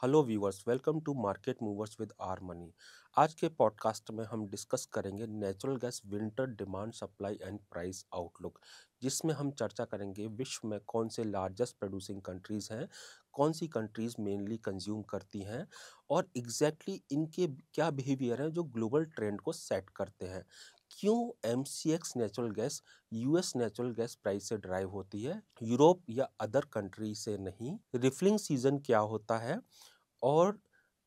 Hello viewers, welcome to market movers with are Money. आज के podcast में हम डिस्कस करेंगे natural gas winter demand, supply and price outlook, जिसमें हम चर्चा करेंगे विश्व में कौन से लार्जेस्ट प्रोड्यूसिंग कंट्रीज हैं, कौन सी कंट्रीज मेनली कंज्यूम करती हैं और इनके क्या बिहेवियर हैं जो ग्लोबल ट्रेंड को सेट करते हैं। क्यों MCX natural gas US natural gas price से ड्राइव होती है, यूरोप या अदर कंट्री से नहीं। रिफिलिंग सीजन क्या होता है, और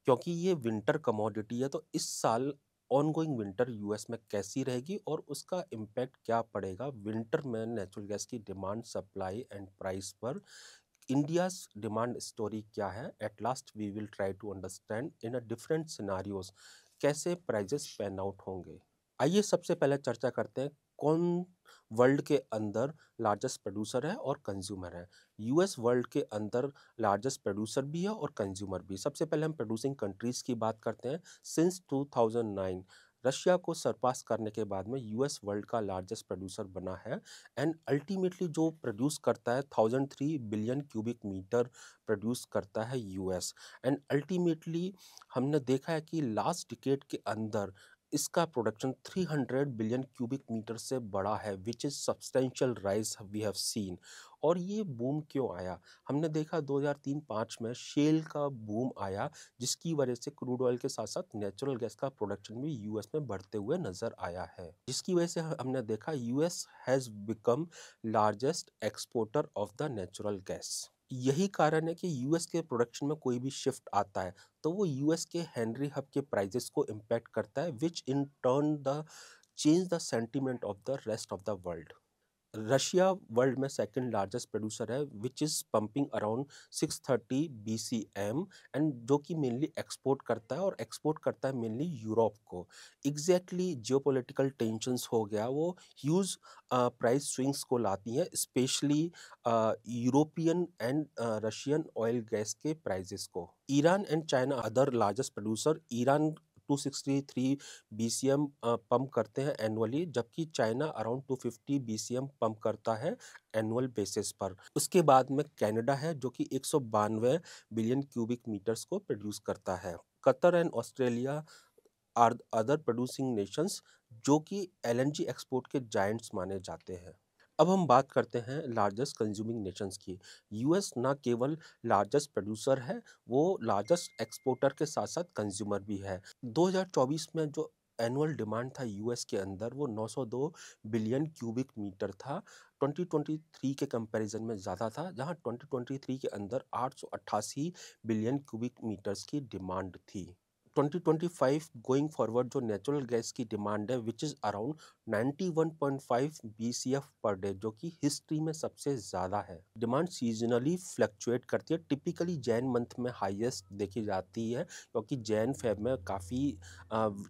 क्योंकि ये विंटर कमोडिटी है तो इस साल ऑनगोइंग विंटर यूएस में कैसी रहेगी और उसका इम्पैक्ट क्या पड़ेगा विंटर में नेचुरल गैस की डिमांड, सप्लाई एंड प्राइस पर। इंडियाज डिमांड स्टोरी क्या है, at last we will try to understand in a different scenarios कैसे प्राइजेस पैन आउट होंगे। आइए सबसे पहले चर्चा करते हैं कौन वर्ल्ड के अंदर लार्जेस्ट प्रोड्यूसर है और कंज्यूमर है। यूएस वर्ल्ड के अंदर लार्जेस्ट प्रोड्यूसर भी है और कंज्यूमर भी। सबसे पहले हम प्रोड्यूसिंग कंट्रीज की बात करते हैं। सिंस 2009 रशिया को सरपास करने के बाद में यूएस वर्ल्ड का लार्जेस्ट प्रोड्यूसर बना है एंड अल्टीमेटली जो प्रोड्यूस करता है 1003 बिलियन क्यूबिक मीटर प्रोड्यूस करता है यूएस। एंड अल्टीमेटली हमने देखा है कि लास्ट डिकेड के अंदर इसका प्रोडक्शन 300 बिलियन क्यूबिक मीटर से बड़ा है, which is substantial rise we have seen. और ये बूम क्यों आया, हमने देखा 2003-05 में शेल का बूम आया, जिसकी वजह से क्रूड ऑयल के साथ साथ नेचुरल गैस का प्रोडक्शन भी यूएस में बढ़ते हुए नजर आया है, जिसकी वजह से हमने देखा US has become largest exporter of the natural gas. यही कारण है कि यूएस के प्रोडक्शन में कोई भी शिफ्ट आता है तो वो यूएस के हेनरी हब के प्राइजेस को इम्पैक्ट करता है, which in turn the change the sentiment of the rest of the world. Russia world में सेकंड लार्जेस्ट प्रोड्यूसर है, which is pumping around 630 BCM, and जो कि मेनली एक्सपोर्ट करता है और एक्सपोर्ट करता है मेनली यूरोप को। एग्जैक्टली जियोपॉलिटिकल टेंशंस हो गया, वो ह्यूज प्राइस स्विंग्स को लाती हैं, specially European and Russian oil gas के प्राइजेस को। Iran and China other largest producer. Iran 263 BCM pump करते हैं एनुअली, जबकि चाइना अराउंड 250 BCM पंप करता है एनुअल बेसिस पर। उसके बाद में कनाडा है जो कि 192 बिलियन क्यूबिक मीटर्स को प्रोड्यूस करता है। Qatar and Australia are other producing nations जो कि एलएनजी एक्सपोर्ट के जायंट्स माने जाते हैं। अब हम बात करते हैं लार्जेस्ट कंज्यूमिंग नेशंस की। यूएस ना केवल लार्जेस्ट प्रोड्यूसर है, वो लार्जेस्ट एक्सपोर्टर के साथ साथ कंज्यूमर भी है। 2024 में जो एनुअल डिमांड था यूएस के अंदर वो 902 बिलियन क्यूबिक मीटर था। 2023 के कंपैरिजन में ज़्यादा था, जहां 2023 के अंदर 888 बिलियन क्यूबिक मीटर्स की डिमांड थी। 2025 गोइंग फॉरवर्ड जो नेचुरल गैस की डिमांड है, which is around 91.5 BCF per day, जो कि हिस्ट्री में सबसे ज़्यादा है। डिमांड सीजनली फ्लक्चुएट करती है, टिपिकली जैन मंथ में हाईएस्ट देखी जाती है, क्योंकि जैन फेब में काफ़ी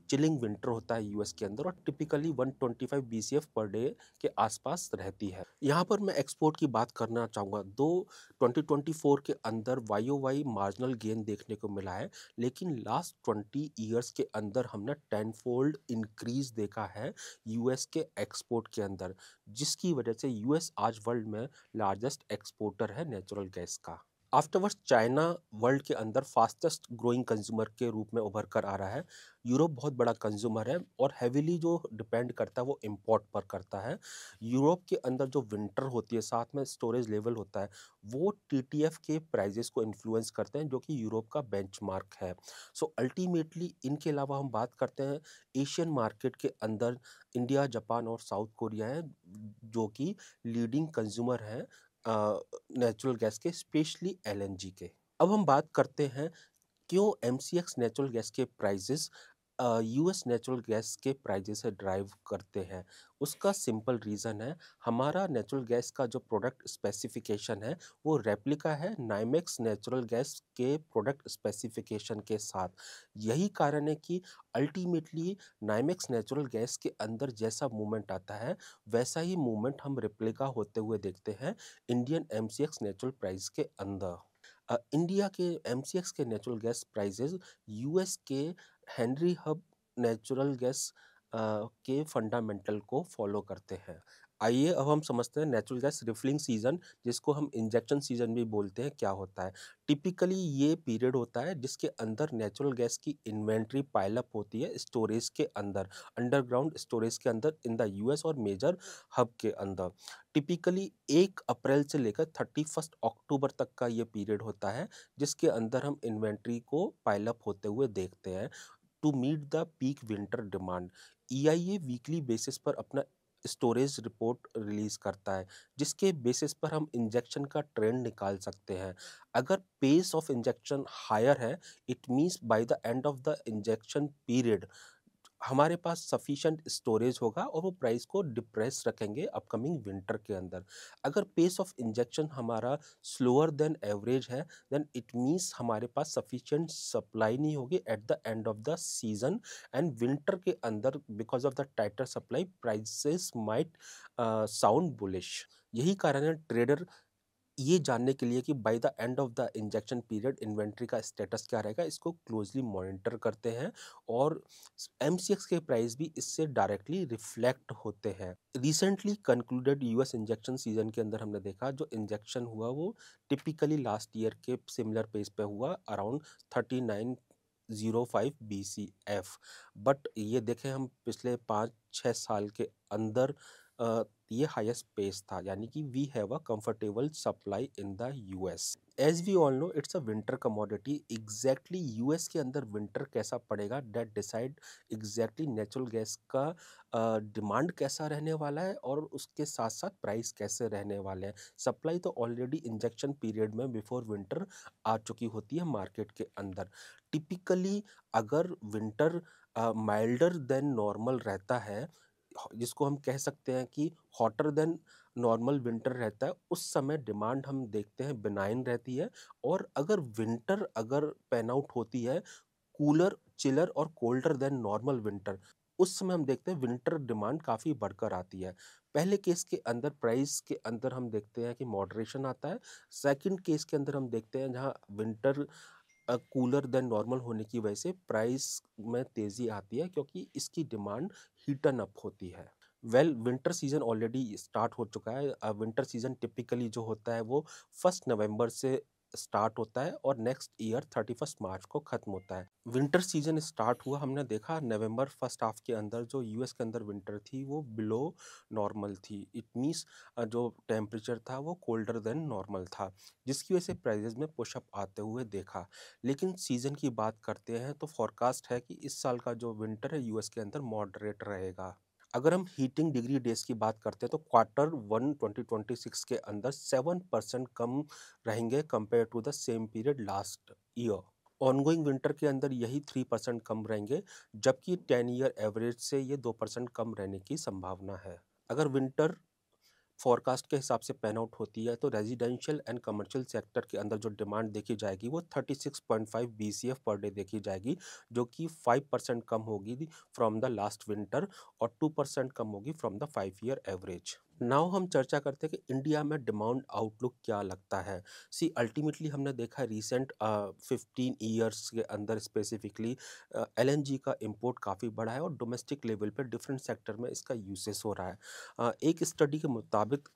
चिलिंग विंटर होता है यूएस के अंदर, और टिपिकली 125 BCF पर डे के आसपास रहती है। यहाँ पर मैं एक्सपोर्ट की बात करना चाहूँगा। दो 2024 के अंदर वाई मार्जिनल गेन देखने को मिला है, लेकिन लास्ट 20 ईयर्स के अंदर हमने 10 फोल्ड इंक्रीज देखा है यूएस के एक्सपोर्ट के अंदर, जिसकी वजह से यूएस आज वर्ल्ड में लार्जेस्ट एक्सपोर्टर है नेचुरल गैस का। आफ्टरवर्ड्स चाइना वर्ल्ड के अंदर फास्टेस्ट ग्रोइंग कंज्यूमर के रूप में उभर कर आ रहा है। यूरोप बहुत बड़ा कंज्यूमर है और हैविली जो डिपेंड करता है वो इम्पोर्ट पर करता है। यूरोप के अंदर जो विंटर होती है, साथ में स्टोरेज लेवल होता है, वो टीटीएफ के प्राइजेस को इन्फ्लुएंस करते हैं, जो कि यूरोप का बेंचमार्क है। सो अल्टीमेटली इनके अलावा हम बात करते हैं एशियन मार्केट के अंदर, इंडिया, जापान और साउथ कोरिया है जो कि लीडिंग कंज्यूमर हैं नेचुरल गैस के, स्पेशली एलएनजी के। अब हम बात करते हैं क्यों एमसीएक्स नेचुरल गैस के प्राइजेस यूएस नेचुरल गैस के प्राइजेस से ड्राइव करते हैं। उसका सिंपल रीज़न है, हमारा नेचुरल गैस का जो प्रोडक्ट स्पेसिफिकेशन है वो रेप्लिका है नाइमेक्स नेचुरल गैस के प्रोडक्ट स्पेसिफिकेशन के साथ। यही कारण है कि अल्टीमेटली नाइमेक्स नेचुरल गैस के अंदर जैसा मूवमेंट आता है, वैसा ही मूवमेंट हम रेप्लिका होते हुए देखते हैं इंडियन एमसीएक्स नेचुरल प्राइस के अंदर। इंडिया के एमसीएक्स के नेचुरल गैस प्राइजेस यूएस के हेनरी हब नेचुरल गैस के फंडामेंटल को फॉलो करते हैं। आइए अब हम समझते हैं नेचुरल गैस रिफिलिंग सीजन, जिसको हम इंजेक्शन सीजन भी बोलते हैं, क्या होता है। टिपिकली ये पीरियड होता है जिसके अंदर नेचुरल गैस की इन्वेंट्री पाइल अप होती है स्टोरेज के अंदर, अंडरग्राउंड स्टोरेज के अंदर इन द यूएस और मेजर हब के अंदर। टिपिकली 1 अप्रैल से लेकर 31 अक्टूबर तक का ये पीरियड होता है, जिसके अंदर हम इन्वेंट्री को पाइल अप होते हुए देखते हैं to meet the peak winter demand. EIA weekly basis पर अपना स्टोरेज रिपोर्ट रिलीज करता है, जिसके बेसिस पर हम इंजेक्शन का ट्रेंड निकाल सकते हैं। अगर पेस ऑफ इंजेक्शन हायर है, it means by the end of the injection period हमारे पास सफिशिएंट स्टोरेज होगा और वो प्राइस को डिप्रेस रखेंगे अपकमिंग विंटर के अंदर। अगर पेस ऑफ इंजेक्शन हमारा स्लोअर देन एवरेज है, देन इट मीन्स हमारे पास सफिशिएंट सप्लाई नहीं होगी at the end of the season, and winter के अंदर because of the tighter supply prices might sound bullish. यही कारण है ट्रेडर ये जानने के लिए कि by the end of the injection period inventory का स्टेटस क्या रहेगा, इसको क्लोजली मॉनिटर करते हैं, और एमसीएक्स के प्राइस भी इससे डायरेक्टली रिफ्लेक्ट होते हैं। Recently concluded US injection season के अंदर हमने देखा जो इंजेक्शन हुआ वो टिपिकली लास्ट ईयर के सिमिलर पेस पे हुआ, अराउंड 3905 BCF। बट ये देखें हम पिछले 5-6 साल के अंदर ये हाईएस्ट पेस था, यानी कि we have a comfortable supply in the US. As we all know it's a winter commodity. Exactly US के अंदर विंटर कैसा पड़ेगा that decide exactly natural gas का डिमांड कैसा रहने वाला है और उसके साथ साथ प्राइस कैसे रहने वाले हैं। सप्लाई तो ऑलरेडी इंजेक्शन पीरियड में बिफोर विंटर आ चुकी होती है मार्केट के अंदर। टिपिकली अगर विंटर माइल्डर देन नॉर्मल रहता है, जिसको हम कह सकते हैं कि हॉटर देन नॉर्मल विंटर रहता है, उस समय डिमांड हम देखते हैं बिनाइन रहती है। और अगर विंटर अगर पैन आउट होती है कूलर चिलर और कोल्डर देन नॉर्मल विंटर, उस समय हम देखते हैं विंटर डिमांड काफ़ी बढ़कर आती है। पहले केस के अंदर प्राइस के अंदर हम देखते हैं कि मॉडरेशन आता है। सेकंड केस के अंदर हम देखते हैं जहाँ विंटर कूलर देन नॉर्मल होने की वजह से प्राइस में तेज़ी आती है, क्योंकि इसकी डिमांड हीटन अप होती है। विंटर सीजन ऑलरेडी स्टार्ट हो चुका है। विंटर सीजन टिपिकली जो होता है वो 1 नवंबर से स्टार्ट होता है और नेक्स्ट ईयर 31 मार्च को ख़त्म होता है। विंटर सीजन स्टार्ट हुआ, हमने देखा नवंबर फर्स्ट हाफ के अंदर जो यूएस के अंदर विंटर थी वो बिलो नॉर्मल थी। इट मीन्स जो टेम्परेचर था वो कोल्डर देन नॉर्मल था, जिसकी वजह से प्राइजेज में पुशअप आते हुए देखा। लेकिन सीज़न की बात करते हैं तो फॉरकास्ट है कि इस साल का जो विंटर है यूएस के अंदर मॉडरेट रहेगा। अगर हम हीटिंग डिग्री डेज की बात करते हैं तो Q1 2026 के अंदर 7% कम रहेंगे compare to the same period last year. Ongoing winter के अंदर यही 3% कम रहेंगे, जबकि 10 ईयर एवरेज से ये 2% कम रहने की संभावना है। अगर विंटर फोरकास्ट के हिसाब से पैन आउट होती है तो रेजिडेंशियल एंड कमर्शियल सेक्टर के अंदर जो डिमांड देखी जाएगी वो 36.5 BCF पर डे देखी जाएगी, जो कि 5% कम होगी फ्रॉम द लास्ट विंटर और 2% कम होगी from the 5 year average. Now हम चर्चा करते हैं कि इंडिया में डिमांड आउटलुक क्या लगता है। सी अल्टीमेटली हमने देखा है रिसेंट 15 ईयर्स के अंदर स्पेसिफिकली एलएनजी का इंपोर्ट काफ़ी बढ़ा है और डोमेस्टिक लेवल पे डिफरेंट सेक्टर में इसका यूसेस हो रहा है। एक स्टडी के मुताबिक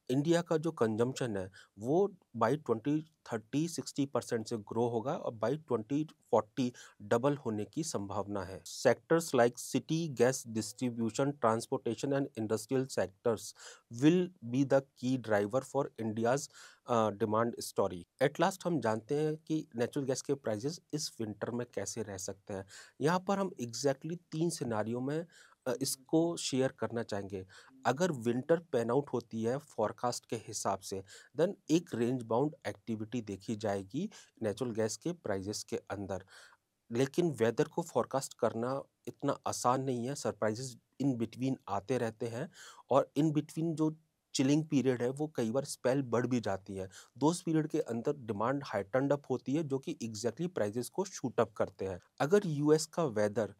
इंडिया का जो कंजम्पशन है वो बाई 2030 60% से ग्रो होगा और बाई 2040 डबल होने की संभावना है। Sectors like city gas distribution transportation and industrial sectors will be the key driver for India's demand story. At last हम जानते हैं कि नेचुरल गैस के प्राइसेस इस विंटर में कैसे रह सकते हैं। यहाँ पर हम एग्जैक्टली 3 सिनारियों में इसको शेयर करना चाहेंगे। अगर विंटर पैन आउट होती है फॉरकास्ट के हिसाब से, देन एक रेंज बाउंड एक्टिविटी देखी जाएगी नेचुरल गैस के प्राइजेस के अंदर। लेकिन वेदर को फोरकास्ट करना इतना आसान नहीं है, सरप्राइजेस इन बिटवीन आते रहते हैं, और इन बिटवीन जो चिलिंग पीरियड है वो कई बार स्पेल बढ़ भी जाती है। दोस्त पीरियड के अंदर डिमांड हाइटन्ड अप होती है, जो कि एग्जैक्टली प्राइजेस को शूट अप करते हैं। अगर यूएस का वेदर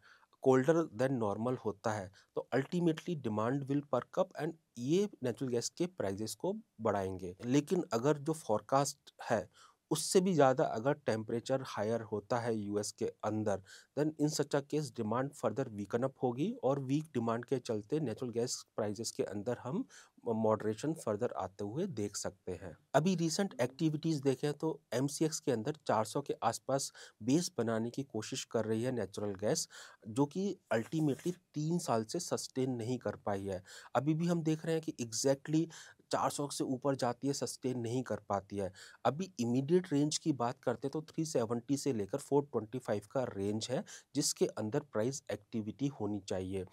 कोल्डर देन नॉर्मल होता है तो ultimately demand will perk up and ये नेचुरल गैस के प्राइजेस को बढ़ाएंगे। लेकिन अगर जो फोरकास्ट है उससे भी ज़्यादा अगर टेम्परेचर हायर होता है यूएस के अंदर, then in such a case demand further weaken up होगी और वीक डिमांड के चलते नेचुरल गैस प्राइसेस के अंदर हम मॉडरेशन फर्दर आते हुए देख सकते हैं। अभी रीसेंट एक्टिविटीज़ देखें तो एमसीएक्स के अंदर 400 के आसपास बेस बनाने की कोशिश कर रही है नेचुरल गैस, जो कि अल्टीमेटली 3 साल से सस्टेन नहीं कर पाई है। अभी भी हम देख रहे हैं कि एग्जैक्टली 400 से ऊपर जाती है, सस्टेन नहीं कर पाती है। अभी इमीडिएट रेंज की बात करते हैं तो 370 से लेकर 425 का रेंज है, जिसके अंदर प्राइस एक्टिविटी होनी चाहिए।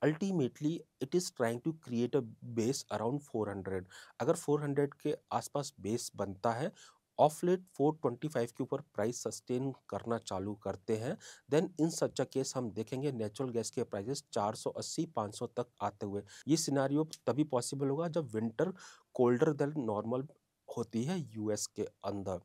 Ultimately it is trying to create a base around 400। अगर 400 के आसपास बेस बनता है, ऑफ लेट 425 के ऊपर प्राइस सस्टेन करना चालू करते हैं, then in such a case हम देखेंगे नेचुरल गैस के प्राइसेस 480-500 तक आते हुए। ये सिनारियो तभी पॉसिबल होगा जब विंटर कोल्डर देन नॉर्मल होती है यूएस के अंदर।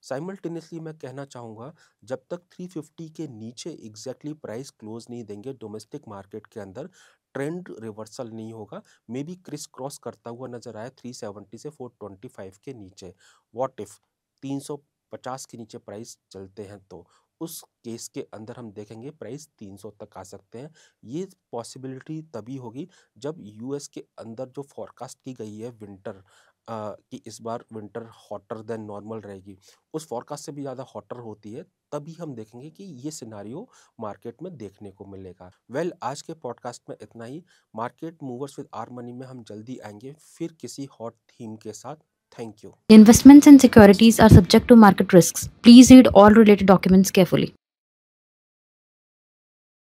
साइमल्टेनियसली मैं कहना चाहूँगा, जब तक 350 के नीचे एग्जैक्टली प्राइस क्लोज नहीं देंगे डोमेस्टिक मार्केट के अंदर, ट्रेंड रिवर्सल नहीं होगा। मे बी क्रिस क्रॉस करता हुआ नजर आया 370 से 425 के नीचे। व्हाट इफ 350 के नीचे प्राइस चलते हैं तो उस केस के अंदर हम देखेंगे प्राइस 300 तक आ सकते हैं। ये पॉसिबिलिटी तभी होगी जब यूएस के अंदर जो फॉरकास्ट की गई है विंटर कि इस बार विंटर हॉटर देन नॉर्मल रहेगी, उस फॉरकास्ट से भी ज़्यादा हॉटर होती है, तभी हम देखेंगे कि ये सिनारियो मार्केट में देखने को मिलेगा। वेल, आज के पॉडकास्ट में इतना ही। Market movers with are money में हम जल्दी आएंगे फिर किसी हॉट थीम के साथ। Thank you. Investments and securities are subject to market risks. Please read all related documents carefully.